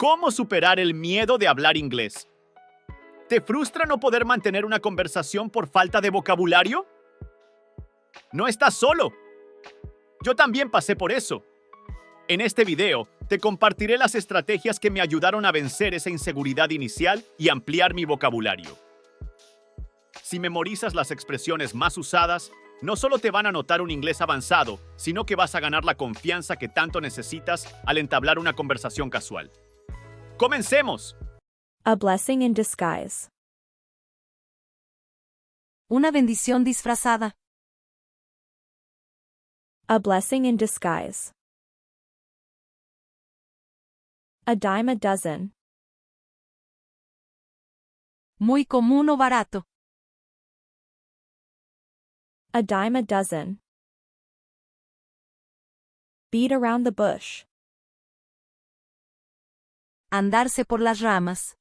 ¿Cómo superar el miedo de hablar inglés? ¿Te frustra no poder mantener una conversación por falta de vocabulario? No estás solo. Yo también pasé por eso. En este video, te compartiré las estrategias que me ayudaron a vencer esa inseguridad inicial y ampliar mi vocabulario. Si memorizas las expresiones más usadas, no solo te van a notar un inglés avanzado, sino que vas a ganar la confianza que tanto necesitas al entablar una conversación casual. ¡Comencemos! A blessing in disguise. Una bendición disfrazada. A blessing in disguise. A dime a dozen. Muy común o barato. A dime a dozen. Beat around the bush. Andarse por las ramas.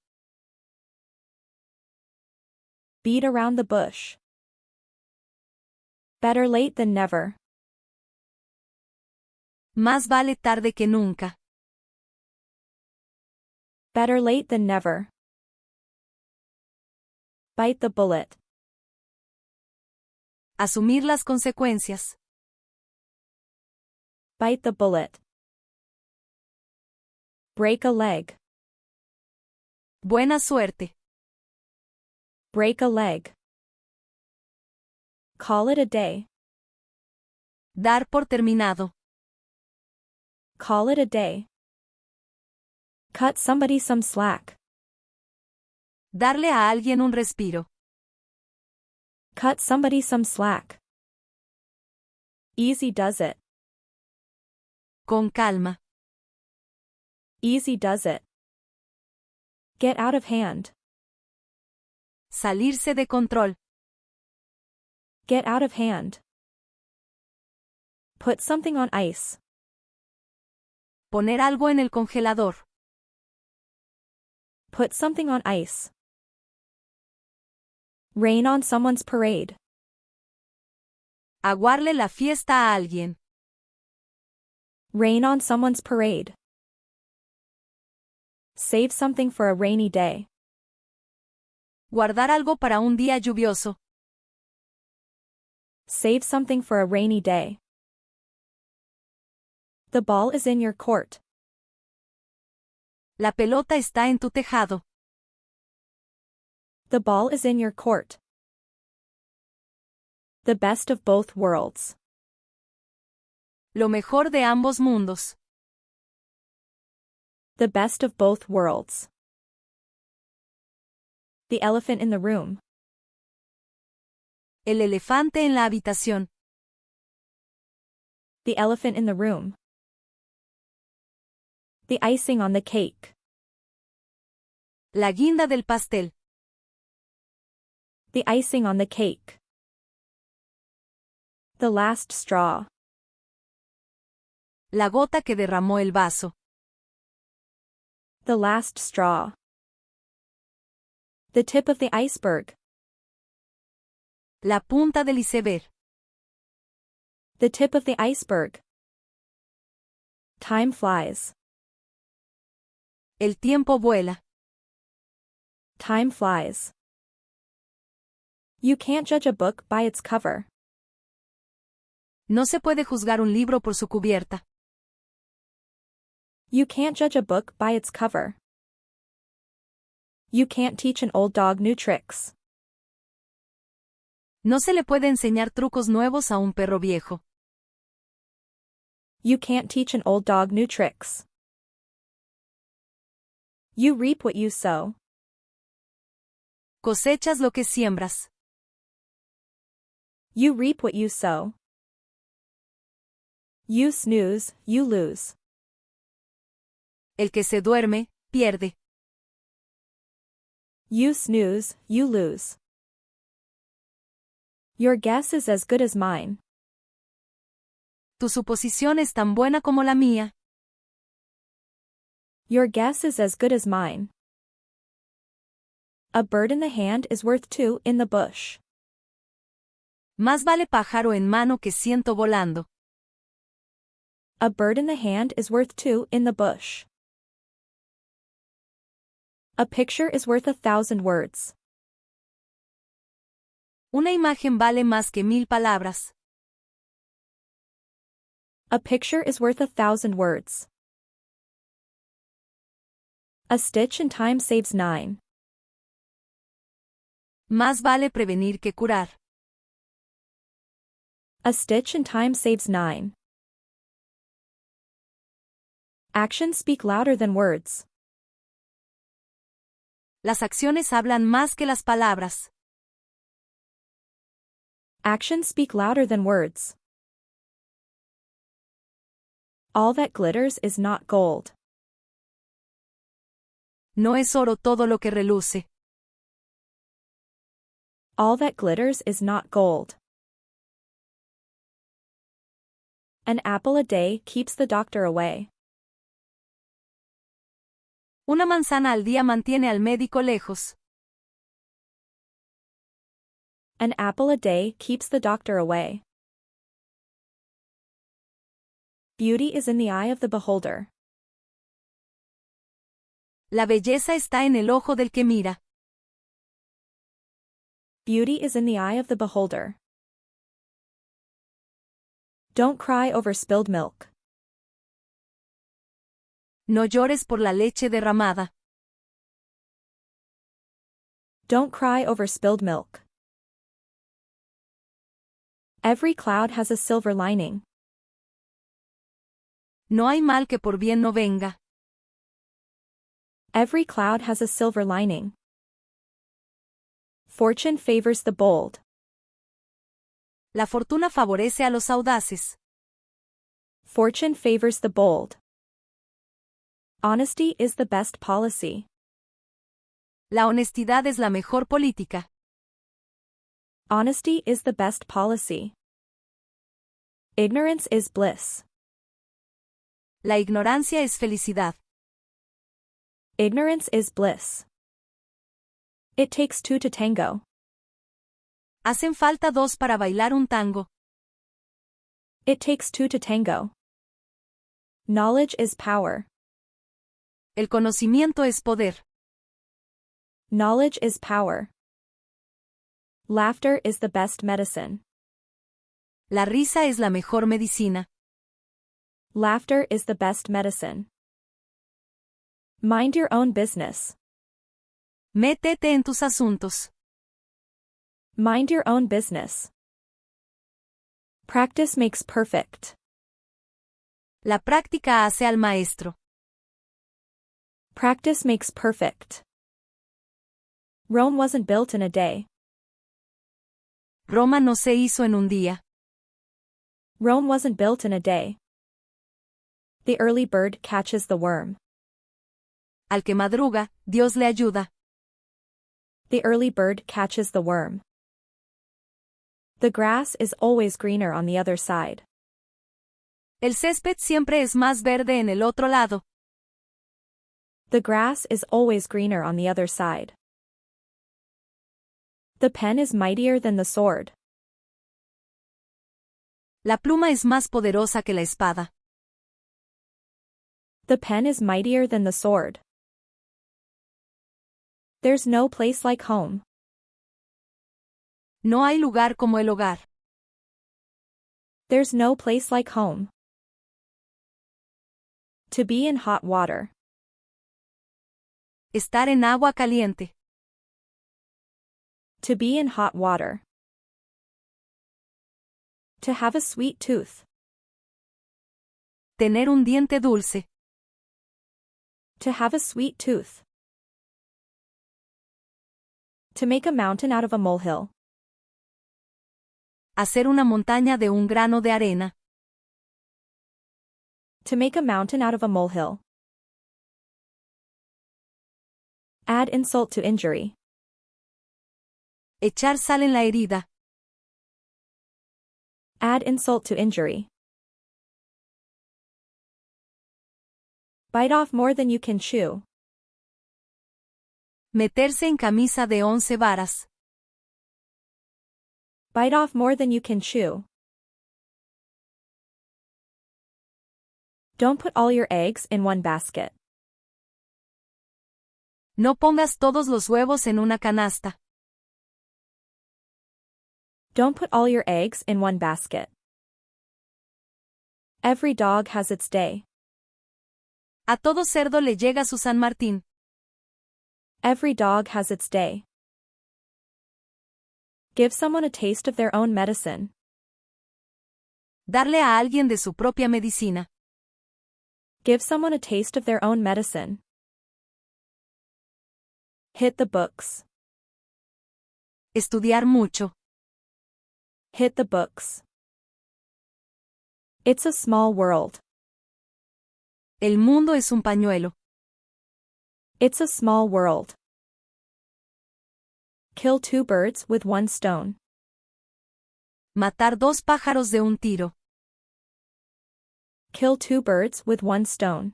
Beat around the bush. Better late than never. Más vale tarde que nunca. Better late than never. Bite the bullet. Asumir las consecuencias. Bite the bullet. Break a leg. Buena suerte. Break a leg. Call it a day. Dar por terminado. Call it a day. Cut somebody some slack. Darle a alguien un respiro. Cut somebody some slack. Easy does it. Con calma. Easy does it. Get out of hand. Salirse de control. Get out of hand. Put something on ice. Poner algo en el congelador. Put something on ice. Rain on someone's parade. Aguarle la fiesta a alguien. Rain on someone's parade. Save something for a rainy day. Guardar algo para un día lluvioso. Save something for a rainy day. The ball is in your court. La pelota está en tu tejado. The ball is in your court. The best of both worlds. Lo mejor de ambos mundos. The best of both worlds. The elephant in the room. El elefante en la habitación. The elephant in the room. The icing on the cake. La guinda del pastel. The icing on the cake. The last straw. La gota que derramó el vaso. The last straw. The tip of the iceberg. La punta del iceberg. The tip of the iceberg. Time flies. El tiempo vuela. Time flies. You can't judge a book by its cover. No se puede juzgar un libro por su cubierta. You can't judge a book by its cover. You can't teach an old dog new tricks. No se le puede enseñar trucos nuevos a un perro viejo. You can't teach an old dog new tricks. You reap what you sow. Cosechas lo que siembras. You reap what you sow. You snooze, you lose. El que se duerme, pierde. You snooze, you lose. Your guess is as good as mine. Tu suposición es tan buena como la mía. Your guess is as good as mine. A bird in the hand is worth two in the bush. Más vale pájaro en mano que ciento volando. A bird in the hand is worth two in the bush. A picture is worth 1,000 words. Una imagen vale más que 1000 palabras. A picture is worth 1,000 words. A stitch in time saves 9. Más vale prevenir que curar. A stitch in time saves 9. Actions speak louder than words. Las acciones hablan más que las palabras. Actions speak louder than words. All that glitters is not gold. No es oro todo lo que reluce. All that glitters is not gold. An apple a day keeps the doctor away. Una manzana al día mantiene al médico lejos. An apple a day keeps the doctor away. Beauty is in the eye of the beholder. La belleza está en el ojo del que mira. Beauty is in the eye of the beholder. Don't cry over spilled milk. No llores por la leche derramada. Don't cry over spilled milk. Every cloud has a silver lining. No hay mal que por bien no venga. Every cloud has a silver lining. Fortune favors the bold. La fortuna favorece a los audaces. Fortune favors the bold. Honesty is the best policy. La honestidad es la mejor política. Honesty is the best policy. Ignorance is bliss. La ignorancia es felicidad. Ignorance is bliss. It takes two to tango. Hacen falta dos para bailar un tango. It takes two to tango. Knowledge is power. El conocimiento es poder. Knowledge is power. Laughter is the best medicine. La risa es la mejor medicina. Laughter is the best medicine. Mind your own business. Métete en tus asuntos. Mind your own business. Practice makes perfect. La práctica hace al maestro. Practice makes perfect. Rome wasn't built in a day. Roma no se hizo en un día. Rome wasn't built in a day. The early bird catches the worm. Al que madruga, Dios le ayuda. The early bird catches the worm. The grass is always greener on the other side. El césped siempre es más verde en el otro lado. The grass is always greener on the other side. The pen is mightier than the sword. La pluma es más poderosa que la espada. The pen is mightier than the sword. There's no place like home. No hay lugar como el hogar. There's no place like home. To be in hot water. Estar en agua caliente. To be in hot water. To have a sweet tooth. Tener un diente dulce. To have a sweet tooth. To make a mountain out of a molehill. Hacer una montaña de un grano de arena. To make a mountain out of a molehill. Add insult to injury. Echar sal en la herida. Add insult to injury. Bite off more than you can chew. Meterse en camisa de 11 varas. Bite off more than you can chew. Don't put all your eggs in one basket. No pongas todos los huevos en una canasta. Don't put all your eggs in one basket. Every dog has its day. A todo cerdo le llega su San Martín. Every dog has its day. Give someone a taste of their own medicine. Darle a alguien de su propia medicina. Give someone a taste of their own medicine. Hit the books. Estudiar mucho. Hit the books. It's a small world. El mundo es un pañuelo. It's a small world. Kill two birds with one stone. Matar dos pájaros de un tiro. Kill two birds with one stone.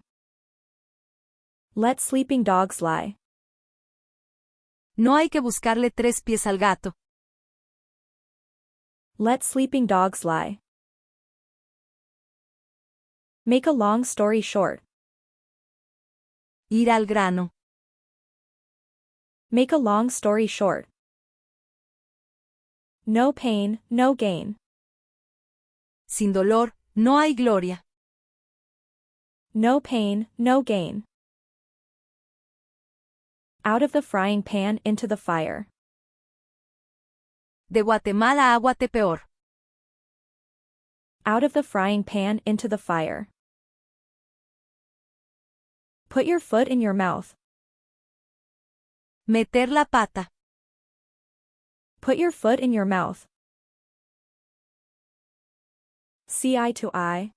Let sleeping dogs lie. No hay que buscarle tres pies al gato. Let sleeping dogs lie. Make a long story short. Ir al grano. Make a long story short. No pain, no gain. Sin dolor, no hay gloria. No pain, no gain. Out of the frying pan into the fire. De Guatemala a Guatepeor. Out of the frying pan into the fire. Put your foot in your mouth. Meter la pata. Put your foot in your mouth. See eye to eye.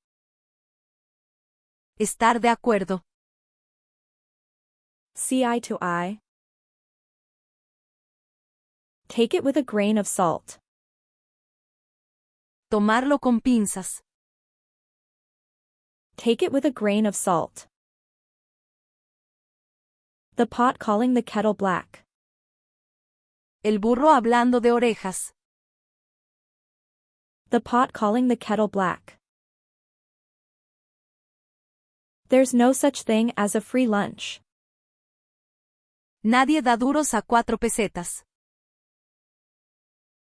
Estar de acuerdo. See eye to eye. Take it with a grain of salt. Tomarlo con pinzas. Take it with a grain of salt. The pot calling the kettle black. El burro hablando de orejas. The pot calling the kettle black. There's no such thing as a free lunch. Nadie da duros a 4 pesetas.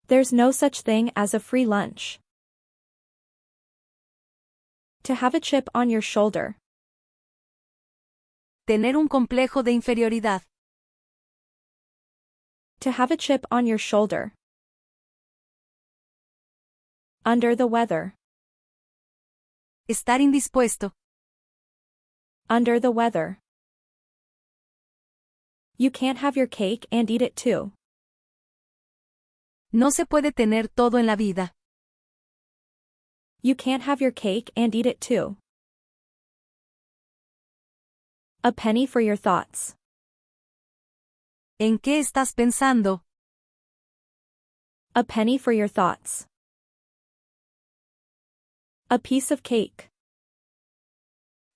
There's no such thing as a free lunch. To have a chip on your shoulder. Tener un complejo de inferioridad. To have a chip on your shoulder. Under the weather. Estar indispuesto. Under the weather. You can't have your cake and eat it too. No se puede tener todo en la vida. You can't have your cake and eat it too. A penny for your thoughts. ¿En qué estás pensando? A penny for your thoughts. A piece of cake.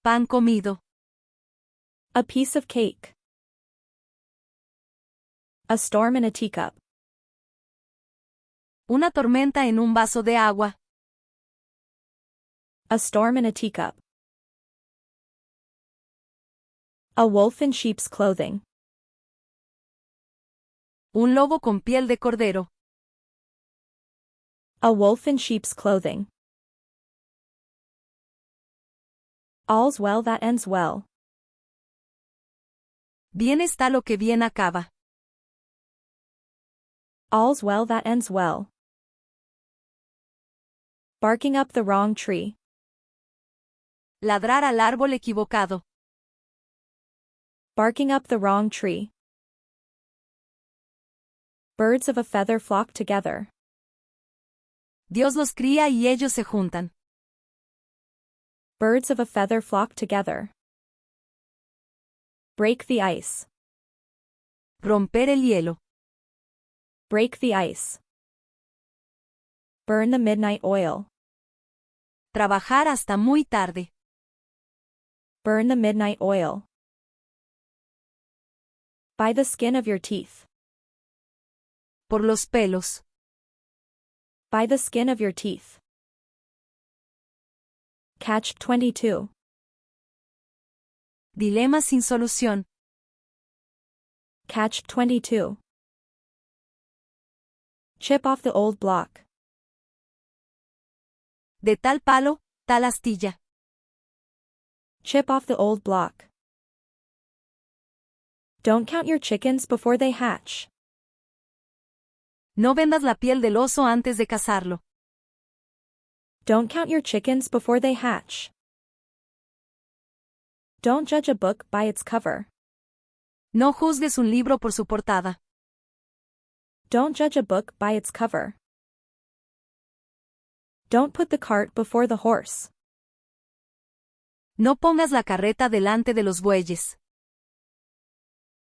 Pan comido. A piece of cake. A storm in a teacup. Una tormenta en un vaso de agua. A storm in a teacup. A wolf in sheep's clothing. Un lobo con piel de cordero. A wolf in sheep's clothing. All's well that ends well. Bien está lo que bien acaba. All's well that ends well. Barking up the wrong tree. Ladrar al árbol equivocado. Barking up the wrong tree. Birds of a feather flock together. Dios los cría y ellos se juntan. Birds of a feather flock together. Break the ice. Romper el hielo. Break the ice. Burn the midnight oil. Trabajar hasta muy tarde. Burn the midnight oil. By the skin of your teeth. Por los pelos. By the skin of your teeth. Catch 22. Dilema sin solución. Catch 22. Chip off the old block. De tal palo, tal astilla. Chip off the old block. Don't count your chickens before they hatch. No vendas la piel del oso antes de cazarlo. Don't count your chickens before they hatch. Don't judge a book by its cover. No juzgues un libro por su portada. Don't judge a book by its cover. Don't put the cart before the horse. No pongas la carreta delante de los bueyes.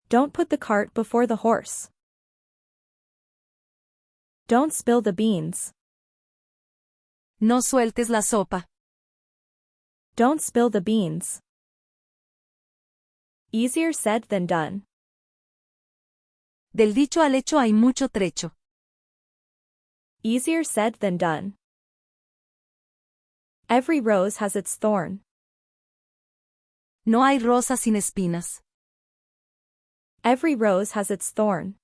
Don't put the cart before the horse. Don't spill the beans. No sueltes la sopa. Don't spill the beans. Easier said than done. Del dicho al hecho hay mucho trecho. Easier said than done. Every rose has its thorn. No hay rosa sin espinas. Every rose has its thorn.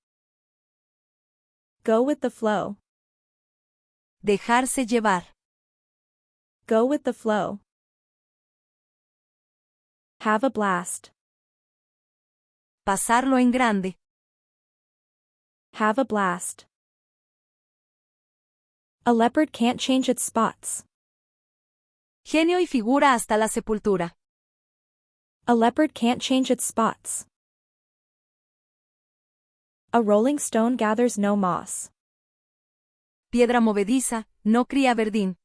Go with the flow. Dejarse llevar. Go with the flow. Have a blast. Pasarlo en grande. Have a blast. A leopard can't change its spots. Genio y figura hasta la sepultura. A leopard can't change its spots. A rolling stone gathers no moss. Piedra movediza, no cría verdín.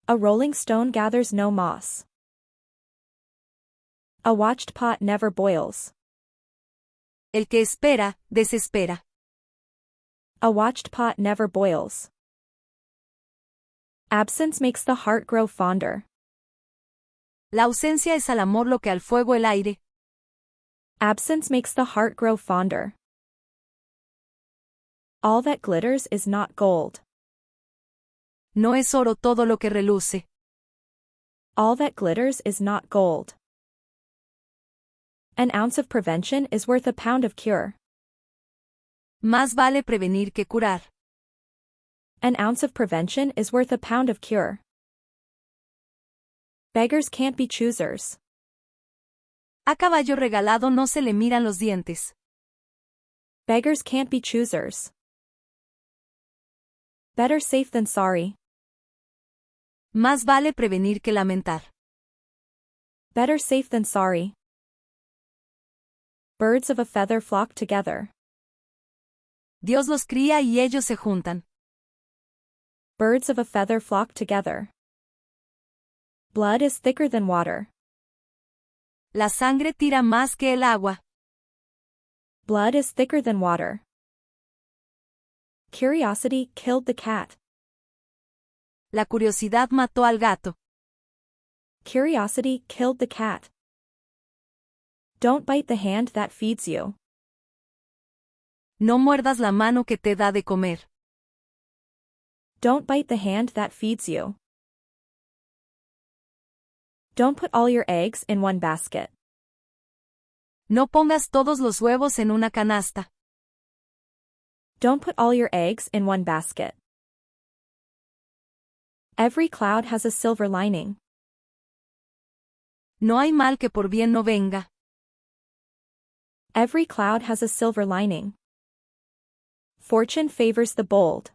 A rolling stone gathers no moss. A watched pot never boils. El que espera, desespera. A watched pot never boils. Absence makes the heart grow fonder. La ausencia es al amor lo que al fuego el aire. Absence makes the heart grow fonder. All that glitters is not gold. No es oro todo lo que reluce. All that glitters is not gold. An ounce of prevention is worth a pound of cure. Más vale prevenir que curar. An ounce of prevention is worth a pound of cure. Beggars can't be choosers. A caballo regalado no se le miran los dientes. Beggars can't be choosers. Better safe than sorry. Más vale prevenir que lamentar. Better safe than sorry. Birds of a feather flock together. Dios los cría y ellos se juntan. Birds of a feather flock together. Blood is thicker than water. La sangre tira más que el agua. Blood is thicker than water. Curiosity killed the cat. La curiosidad mató al gato. Curiosity killed the cat. Don't bite the hand that feeds you. No muerdas la mano que te da de comer. Don't bite the hand that feeds you. Don't put all your eggs in one basket. No pongas todos los huevos en una canasta. Don't put all your eggs in one basket. Every cloud has a silver lining. No hay mal que por bien no venga. Every cloud has a silver lining. Fortune favors the bold.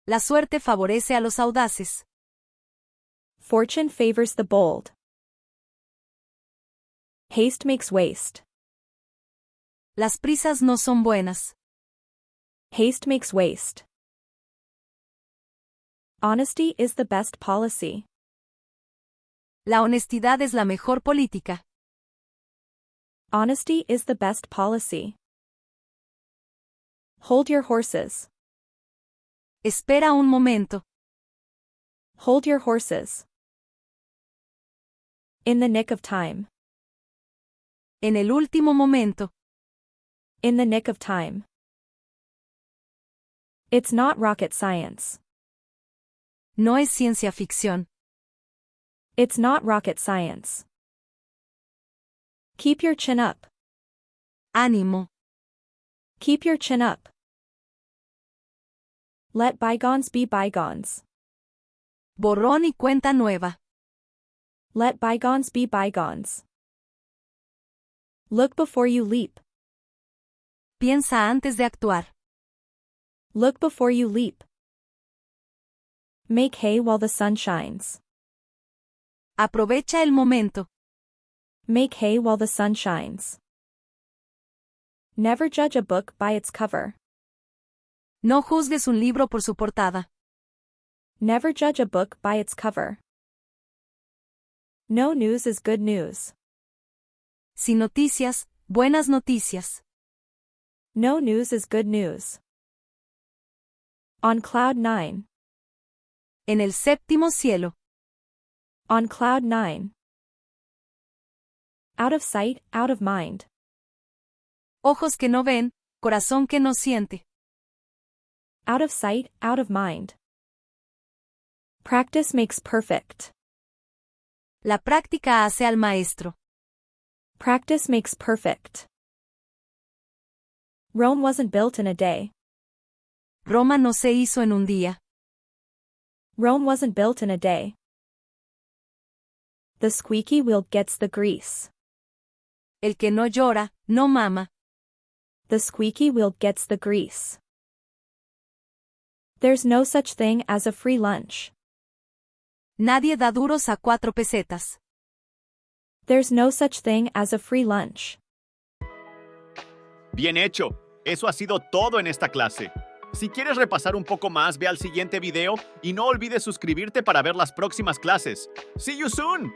La suerte favorece a los audaces. Fortune favors the bold. Haste makes waste. Las prisas no son buenas. Haste makes waste. Honesty is the best policy. La honestidad es la mejor política. Honesty is the best policy. Hold your horses. Espera un momento. Hold your horses. In the nick of time. En el último momento. In the nick of time. It's not rocket science. No es ciencia ficción. It's not rocket science. Keep your chin up. Ánimo. Keep your chin up. Let bygones be bygones. Borrón y cuenta nueva. Let bygones be bygones. Look before you leap. Piensa antes de actuar. Look before you leap. Make hay while the sun shines. Aprovecha el momento. Make hay while the sun shines. Never judge a book by its cover. No juzgues un libro por su portada. Never judge a book by its cover. No news is good news. Sin noticias, buenas noticias. No news is good news. On cloud nine. En el séptimo cielo. On cloud nine. Out of sight, out of mind. Ojos que no ven, corazón que no siente. Out of sight, out of mind. Practice makes perfect. La práctica hace al maestro. Practice makes perfect. Rome wasn't built in a day. Roma no se hizo en un día. Rome wasn't built in a day. The squeaky wheel gets the grease. El que no llora, no mama. The squeaky wheel gets the grease. There's no such thing as a free lunch. Nadie da duros a 4 pesetas. There's no such thing as a free lunch. Bien hecho. Eso ha sido todo en esta clase. Si quieres repasar un poco más, ve al siguiente video y no olvides suscribirte para ver las próximas clases. See you soon!